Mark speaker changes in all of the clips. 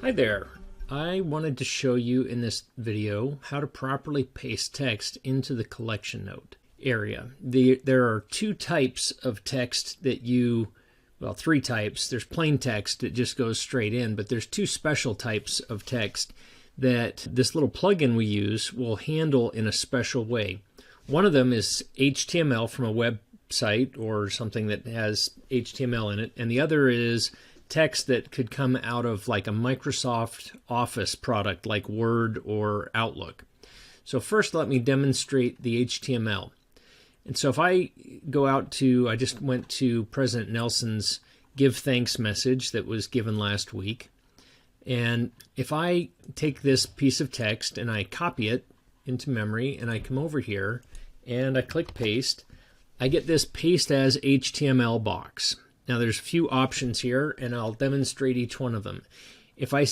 Speaker 1: Hi there. I wanted to show you in this video how to properly paste text into the collection note area. There are two types of text that three types. There's plain text that just goes straight in, but there's two special types of text that this little plugin we use will handle in a special way. One of them is HTML from a website or something that has HTML in it, and the other is text that could come out of like a Microsoft Office product like Word or Outlook. So first let me demonstrate the HTML. And so if I I just went to President Nelson's Give Thanks message that was given last week. And if I take this piece of text and I copy it into memory and I come over here and I click paste, I get this paste as HTML box. Now there's a few options here and I'll demonstrate each one of them. If I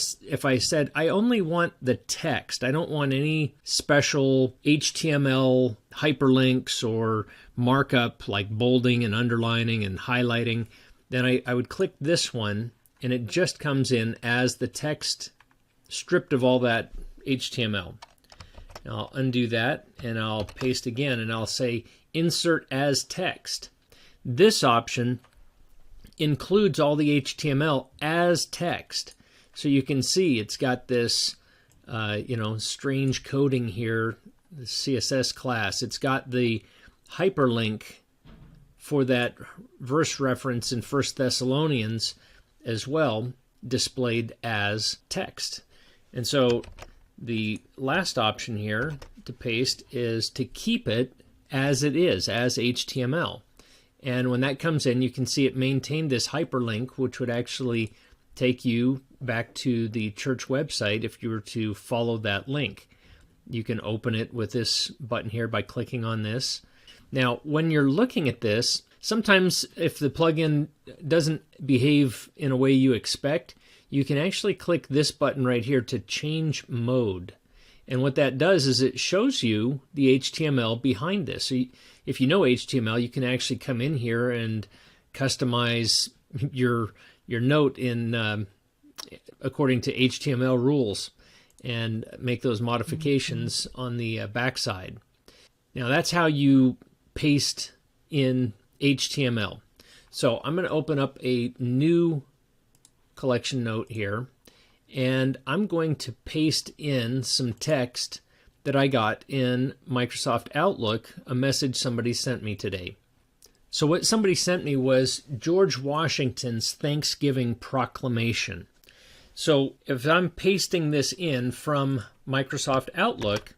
Speaker 1: said I only want the text, I don't want any special HTML hyperlinks or markup like bolding and underlining and highlighting, then I would click this one and it just comes in as the text stripped of all that HTML. Now I'll undo that and I'll paste again and I'll say insert as text. This option includes all the HTML as text. So you can see it's got this strange coding here, the CSS class. It's got the hyperlink for that verse reference in 1 Thessalonians as well, displayed as text. And so the last option here to paste is to keep it as it is, as HTML. And when that comes in, you can see it maintained this hyperlink, which would actually take you back to the church website if you were to follow that link. You can open it with this button here by clicking on this. Now, when you're looking at this, sometimes if the plugin doesn't behave in a way you expect, you can actually click this button right here to change mode. And what that does is it shows you the HTML behind this. So if you know HTML, you can actually come in here and customize your note in according to HTML rules and make those modifications on the backside. Now that's how you paste in HTML. So I'm going to open up a new collection note here, and I'm going to paste in some text that I got in Microsoft Outlook, a message somebody sent me today. So what somebody sent me was George Washington's Thanksgiving proclamation. So if I'm pasting this in from Microsoft Outlook,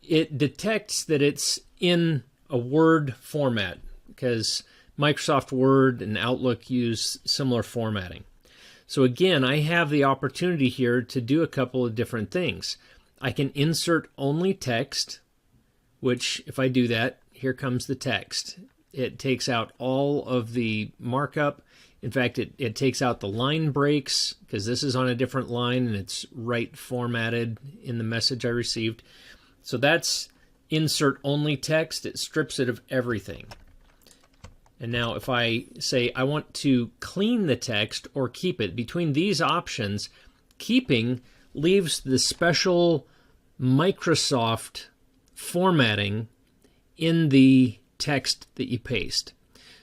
Speaker 1: it detects that it's in a Word format because Microsoft Word and Outlook use similar formatting. So again, I have the opportunity here to do a couple of different things. I can insert only text, which if I do that, here comes the text. It takes out all of the markup. In fact, it takes out the line breaks because this is on a different line and it's right formatted in the message I received. So that's insert only text. It strips it of everything. And now if I say I want to clean the text or keep it, between these options, keeping leaves the special Microsoft formatting in the text that you paste.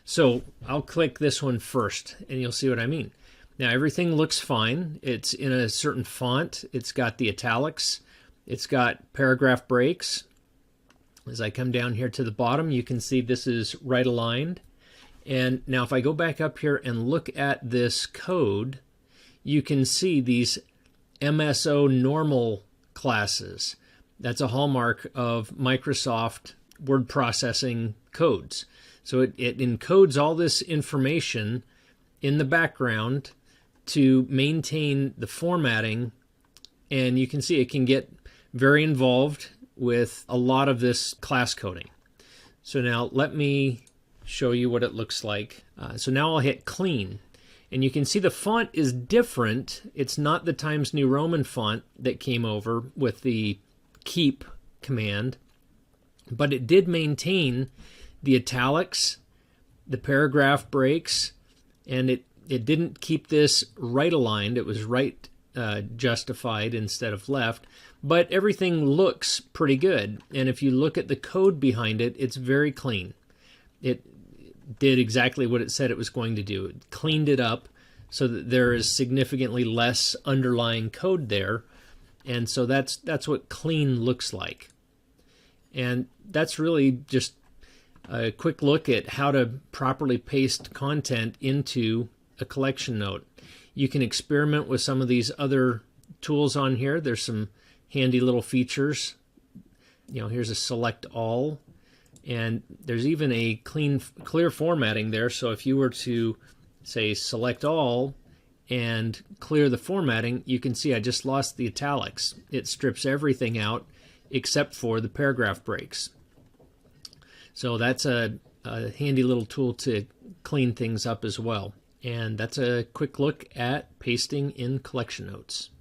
Speaker 1: So I'll click this one first and you'll see what I mean. Now everything looks fine. It's in a certain font. It's got the italics. It's got paragraph breaks. As I come down here to the bottom, you can see this is right aligned. And now if I go back up here and look at this code, you can see these MSO normal classes. That's a hallmark of Microsoft word processing codes. So it encodes all this information in the background to maintain the formatting, and you can see it can get very involved with a lot of this class coding. So now let me show you what it looks like. So now I'll hit clean, and you can see the font is different. It's not the Times New Roman font that came over with the keep command, but it did maintain the italics, the paragraph breaks, and it didn't keep this right aligned. It was right justified instead of left, but everything looks pretty good. And if you look at the code behind it, it's very clean. It did exactly what it said it was going to do. It cleaned it up so that there is significantly less underlying code there. And so that's what clean looks like. And that's really just a quick look at how to properly paste content into a collection note. You can experiment with some of these other tools on here. There's some handy little features. Here's a select all, and there's even a clear formatting there. So if you were to say select all and clear the formatting, you can see I just lost the italics. It strips everything out except for the paragraph breaks. So that's a handy little tool to clean things up as well. And that's a quick look at pasting in collection notes.